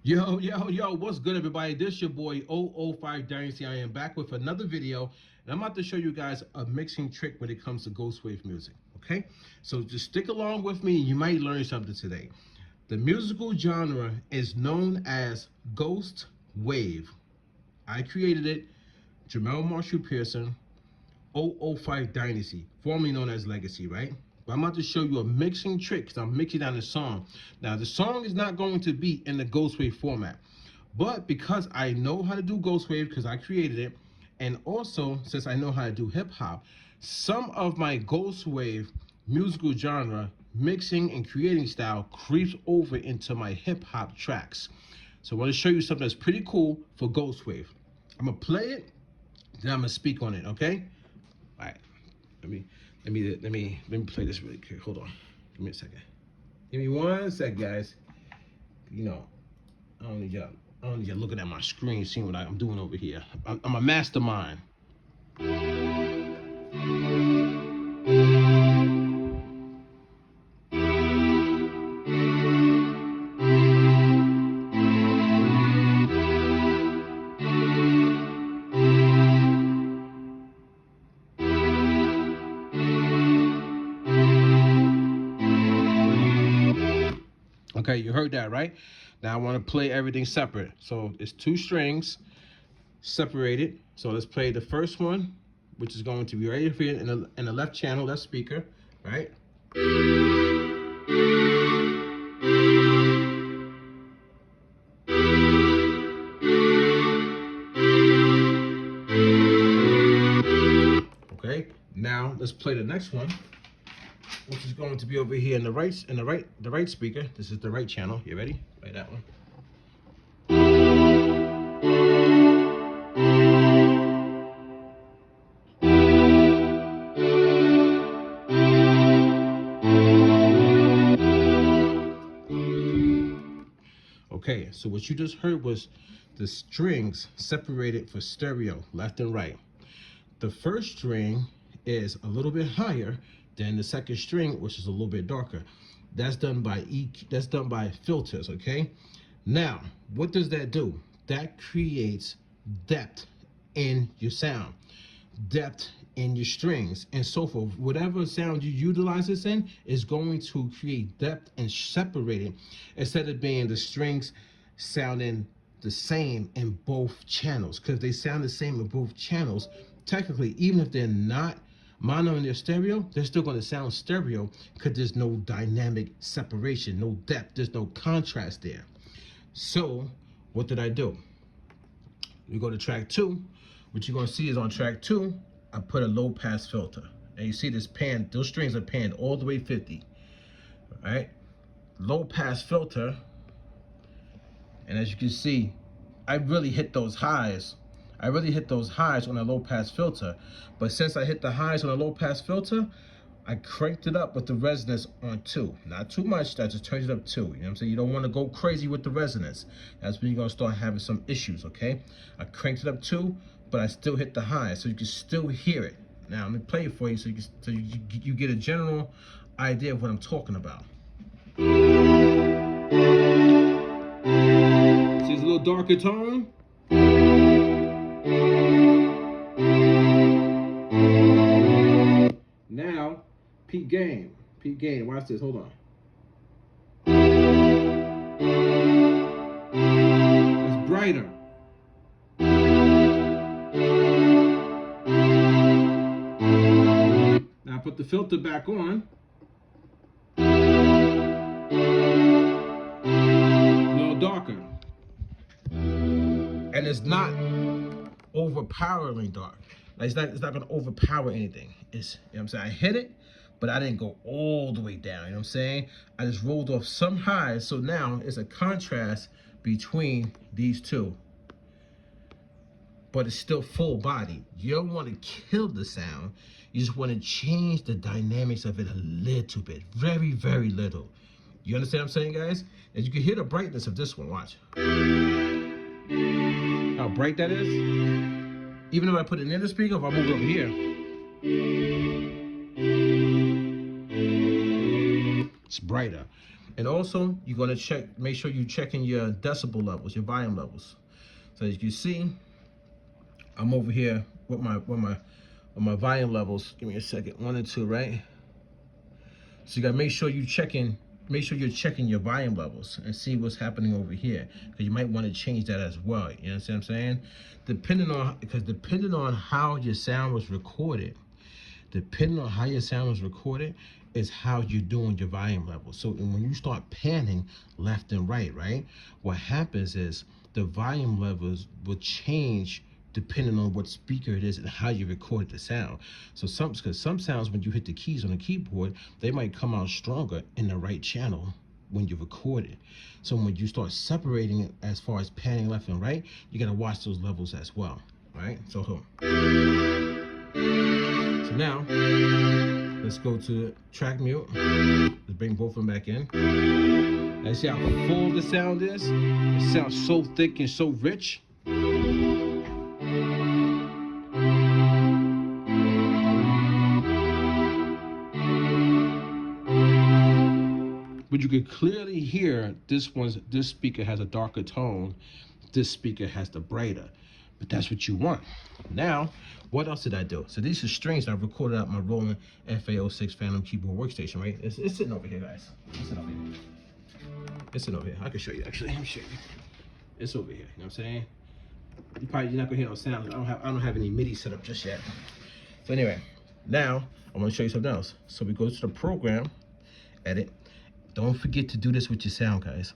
Yo, what's good, everybody? This your boy 005 Dynasty. I am back with another video, and I'm about to show you guys a mixing trick when it comes to Ghost Wave music, okay? So just stick along with me, and you might learn something today. The musical genre is known as Ghost Wave. I created it, Jamel Marshall Pearson, 005 Dynasty, formerly known as Legacy, right? But I'm about to show you a mixing trick because I'm mixing down the song. Now, the song is not going to be in the Ghost Wave format, but because I know how to do Ghost Wave because I created it, and also since I know how to do hip hop, some of my Ghost Wave musical genre mixing and creating style creeps over into my hip hop tracks. So I want to show you something that's pretty cool for Ghost Wave. I'm gonna play it, then I'm gonna speak on it, okay? All right, let me play this really quick. Hold on, give me a second. Give me 1 sec, guys. You know, I don't need y'all looking at my screen, seeing what I'm doing over here. I'm a mastermind. Okay, you heard that, right? Now I want to play everything separate. So it's 2 strings separated. So let's play the first one, which is going to be right here in the left channel, left speaker, right? Okay, now let's play the next one, which is going to be over here in the right speaker. This is the right channel. You ready? Play that one. Okay, so what you just heard was the strings separated for stereo, left and right. The first string is a little bit higher than the second string, which is a little bit darker. That's done by EQ, that's done by filters, okay? Now, what does that do? That creates depth in your sound, depth in your strings, and so forth. Whatever sound you utilize this in is going to create depth and separate it, instead of being the strings sounding the same in both channels. Because they sound the same in both channels, technically, even if they're not mono in their stereo, they're still going to sound stereo because there's no dynamic separation, no depth, there's no contrast there. So what did I do? We go to track 2. What you're going to see is on track 2, I put a low pass filter. And you see this pan, those strings are panned all the way 50. All right, low pass filter. And as you can see, I really hit those highs. I really hit those highs on a low pass filter. But since I hit the highs on a low pass filter, I cranked it up with the resonance on 2. Not too much, that just turns it up 2. You know what I'm saying? You don't want to go crazy with the resonance. That's when you're going to start having some issues, okay? I cranked it up 2, but I still hit the highs, so you can still hear it. Now, let me play it for you so you get a general idea of what I'm talking about. See, it's a little darker tone. Now, peak gain. Watch this. Hold on. It's brighter. Now put the filter back on. A little darker. And it's not overpowering dark. Like it's not gonna overpower anything. It's, you know what I'm saying? I hit it, but I didn't go all the way down, you know what I'm saying? I just rolled off some highs, so now it's a contrast between these two. But it's still full body. You don't want to kill the sound. You just want to change the dynamics of it a little bit. Very, very little. You understand what I'm saying, guys? And you can hear the brightness of this one, watch. How bright that is. Even if I put it in the speaker, if I move it over here, it's brighter. And also, you're gonna make sure you're checking your decibel levels, your volume levels. So as you see, I'm over here with my volume levels. Give me a second, 1 and 2, right? So you gotta make sure you're checking your volume levels and see what's happening over here, because you might want to change that as well. You know what I'm saying? Depending on how your sound was recorded, is how you're doing your volume level. So when you start panning left and right, what happens is the volume levels will change depending on what speaker it is and how you record the sound. So because some sounds, when you hit the keys on the keyboard, they might come out stronger in the right channel when you record it. So when you start separating it as far as panning left and right, you gotta watch those levels as well, right? So now, let's go to track mute. Let's bring both of them back in. Let's see how full the sound is. It sounds so thick and so rich. But you can clearly hear this speaker has a darker tone, this speaker has the brighter. But that's what you want. Now, what else did I do? So these are strings I recorded out my Roland FA06 Phantom keyboard workstation, right? It's sitting over here, guys. It's sitting over here. I can show you, actually. Let me show you. It's over here. You know what I'm saying? You're not gonna hear no sound. I don't have any MIDI set up just yet. So anyway, now I'm gonna show you something else. So we go to the program, edit. Don't forget to do this with your sound, guys.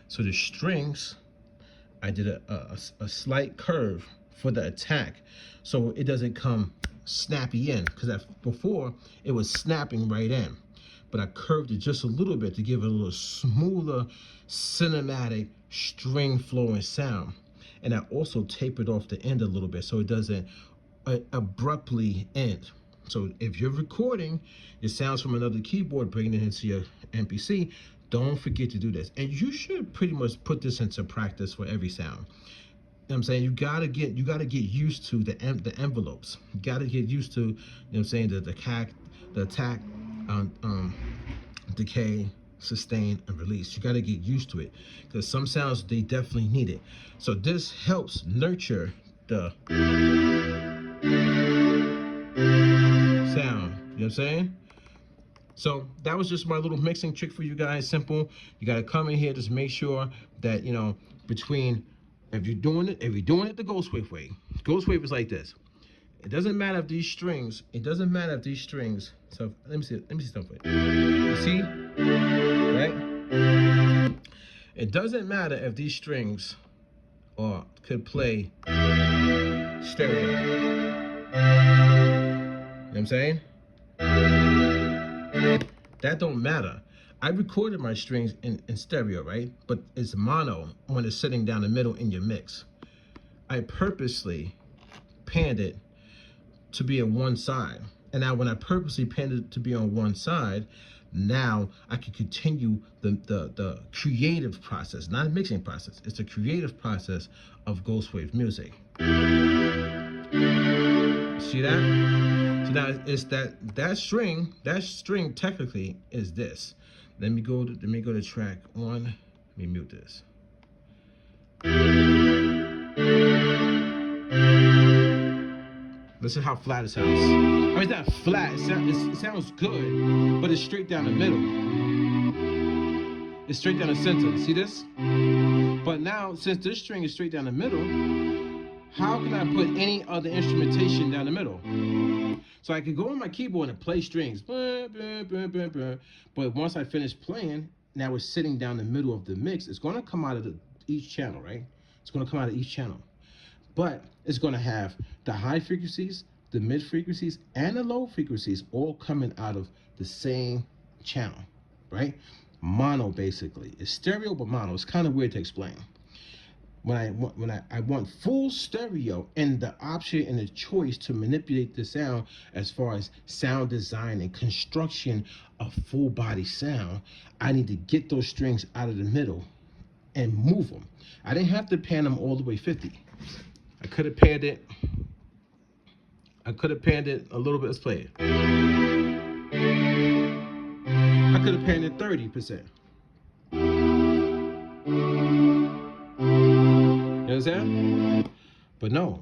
So the strings, I did a slight curve for the attack, so it doesn't come snappy in, because before it was snapping right in, but I curved it just a little bit to give it a little smoother, cinematic string flowing sound. And I also tapered off the end a little bit so it doesn't abruptly end. So if you're recording your sounds from another keyboard, bringing it into your MPC, don't forget to do this. And you should pretty much put this into practice for every sound. You know what I'm saying? You gotta get used to the envelopes. You gotta get used to, you know what I'm saying, the attack, decay, sustain, and release. You gotta get used to it, because some sounds, they definitely need it. So this helps nurture the sound. You know what I'm saying? So that was just my little mixing trick for you guys. Simple. You gotta come in here, just make sure that, you know, between, if you're doing it the Ghost Wav way. Ghost Wav is like this. It doesn't matter if these strings, so let me see something. You see? Right? It doesn't matter if these strings could play stereo. You know what I'm saying? That don't matter. I recorded my strings in stereo, right? But it's mono when it's sitting down the middle in your mix. I purposely panned it to be on one side. And now when I purposely panned it to be on one side, now I can continue the creative process, not a mixing process. It's a creative process of Ghost Wav music. See that? So now it's that string technically is this. Let me go to track 1. Let me mute this. Listen how flat it sounds. I mean, it's not flat. It sounds good, but it's straight down the middle. It's straight down the center. See this? But now, since this string is straight down the middle, how can I put any other instrumentation down the middle? So I could go on my keyboard and play strings. But once I finish playing, now it's sitting down the middle of the mix. It's going to come out of each channel, right? It's going to come out of each channel. But it's going to have the high frequencies, the mid frequencies, and the low frequencies all coming out of the same channel, right? Mono, basically. It's stereo, but mono. It's kind of weird to explain. When I want full stereo, and the option and the choice to manipulate the sound as far as sound design and construction of full body sound, I need to get those strings out of the middle and move them. I didn't have to pan them all the way 50. I could have panned it. A little bit. Let's play it. I could have panned it 30%. understand? But no,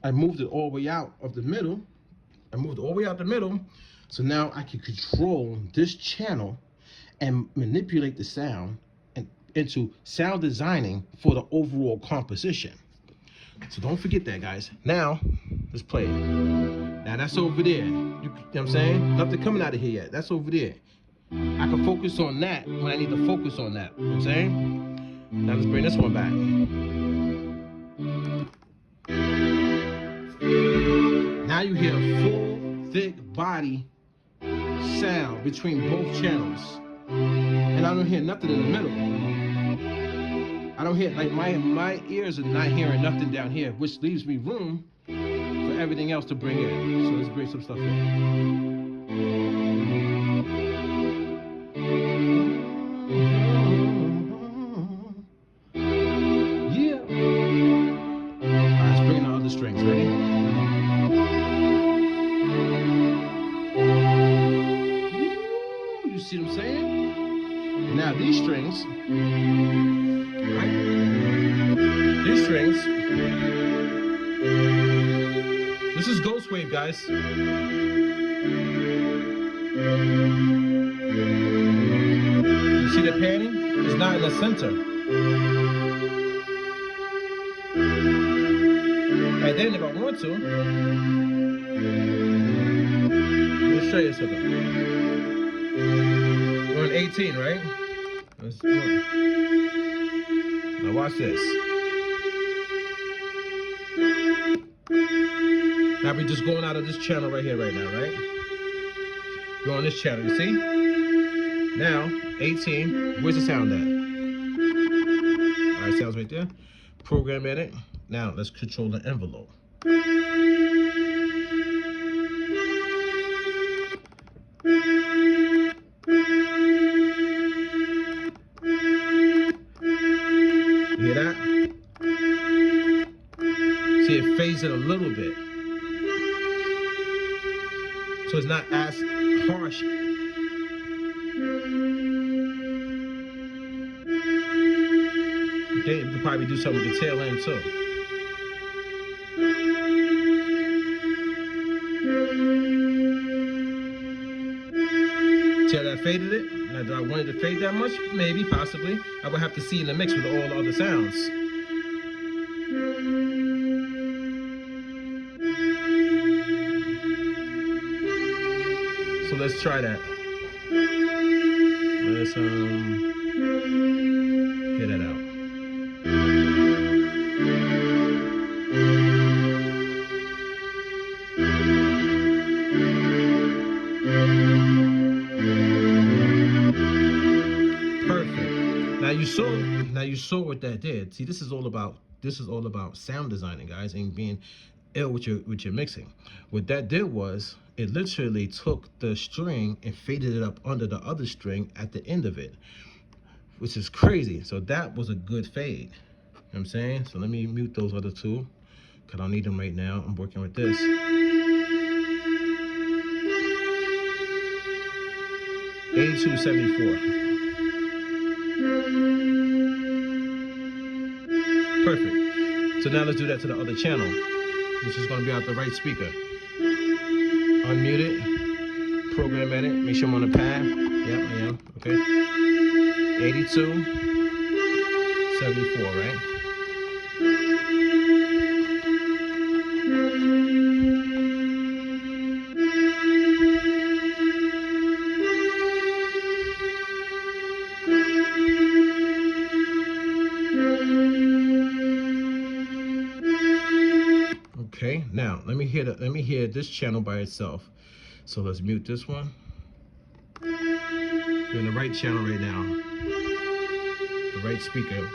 I moved it all the way out of the middle. So now I can control this channel and manipulate the sound and into sound designing for the overall composition. So don't forget that, guys. Now, let's play it. Now that's over there. You know what I'm saying? Nothing coming out of here yet. That's over there. I can focus on that when I need to focus on that. You know what I'm saying? Now let's bring this one back. Now you hear a full, thick body sound between both channels. And I don't hear nothing in the middle. I don't hear, like my ears are not hearing nothing down here, which leaves me room for everything else to bring in. So let's bring some stuff in. Yeah. All right, let's bring in the other strings. Ready? You see what I'm saying? Now these strings, right? These strings. This is Ghost Wav, guys. You see the panning? It's not in the center. And then if I want to, let me show you something. We're on 18, right? Let's do it. Now watch this. Now we're just going out of this channel right here right now, right? Go on this channel, you see? Now, 18, where's the sound at? All right, sounds right there. Program edit. Now, let's control the envelope. You hear that? See, it fades it a little bit. So it's not as harsh. Okay, you could probably do something with the tail end too. See how that faded it? Now, do I want it to fade that much? Maybe, possibly. I would have to see in the mix with all the other sounds. So let's try that. Let's hear that out. Perfect. Now you saw what that did. See, this is all about sound designing, guys, and being ill with your mixing. What that did was it literally took the string and faded it up under the other string at the end of it, which is crazy. So that was a good fade. You know what I'm saying? So let me mute those other two, because I don't need them right now. I'm working with this. 8274. Perfect. So now let's do that to the other channel, which is going to be out the right speaker. Unmute it, program edit, make sure I'm on the pad. Yep, I am. Okay. 8274, right? Okay, now let me hear this channel by itself. So let's mute this one. We're in the right channel right now. The right speaker.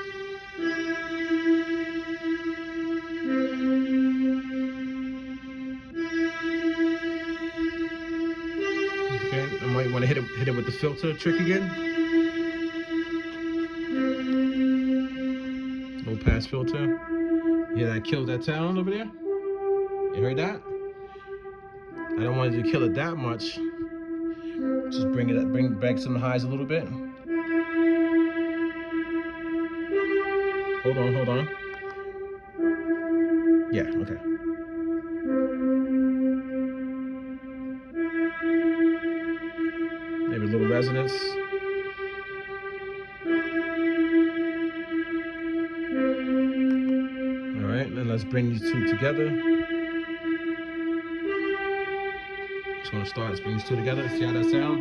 Okay, I might want to hit it with the filter trick again. Low pass filter. Yeah, that killed that sound over there. You heard that? I don't want it to kill it that much. Just bring it up, bring back some highs a little bit. Hold on. Yeah, okay. Maybe a little resonance. All right, then let's bring these two together. Just gonna start, let's bring these two together, see how that sound.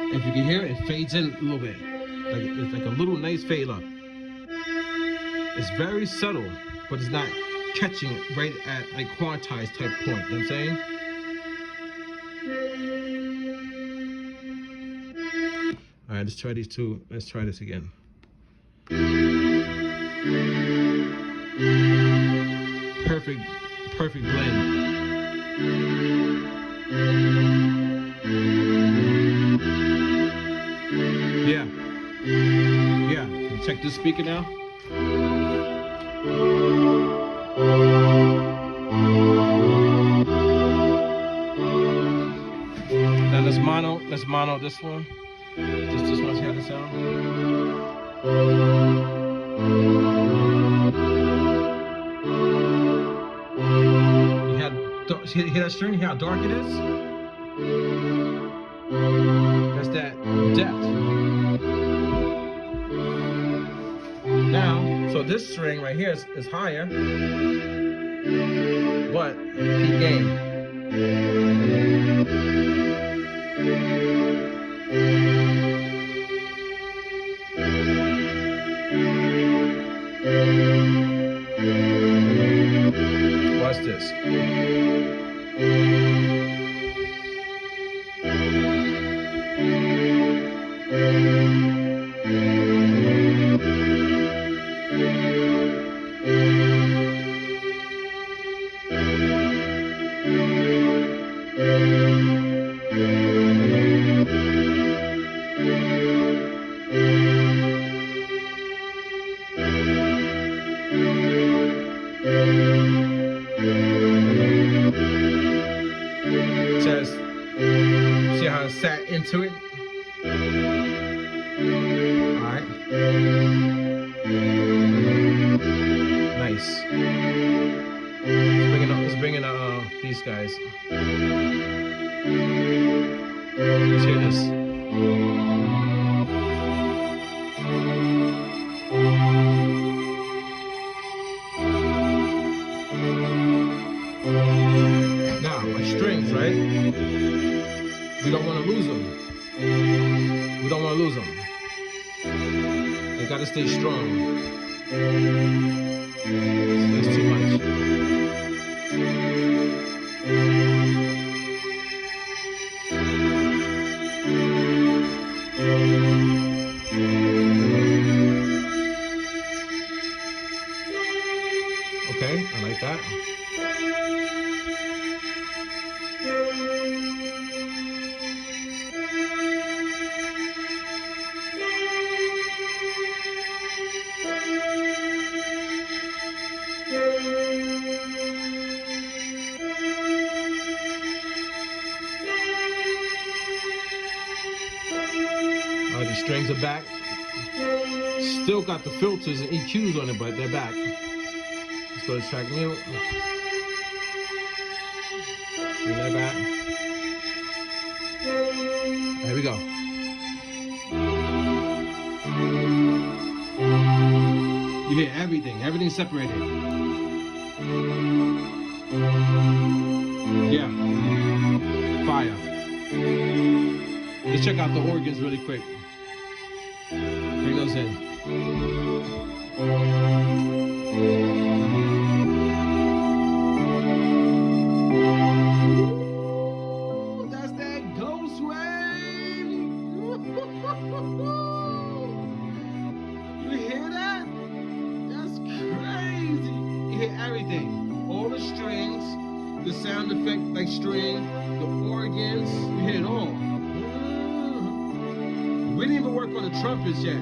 If you can hear it, it fades in a little bit. It's like a little nice fade up. It's very subtle, but it's not catching it right at like quantized type point, you know what I'm saying? All right, let's try these two. Let's try this again. Perfect blend. Yeah. Check this speaker now. Now let's mono this one. Just this one, see how this sound. You hear that string? You hear how dark it is? That's that depth. Now, so this string right here is higher, but key gain. Watch this. See how it sat into it? Alright. Nice. Let's bring in these guys. Let's hear this. Now, my strings, right? We don't want to lose them. We don't want to lose them. They got to stay strong. That's too much. Okay, I like that. The strings are back. Still got the filters and EQs on it, but they're back. Let's go to track mute. Bring that back. There we go. You hear everything. Everything's separated. Yeah. Fire. Let's check out the organs really quick. Bring those in. Ooh, that's that Ghost Wav. You hear that? That's crazy. You hear everything. All the strings, the sound effect like string, the organs, you hear it all. We didn't even work on the trumpets yet.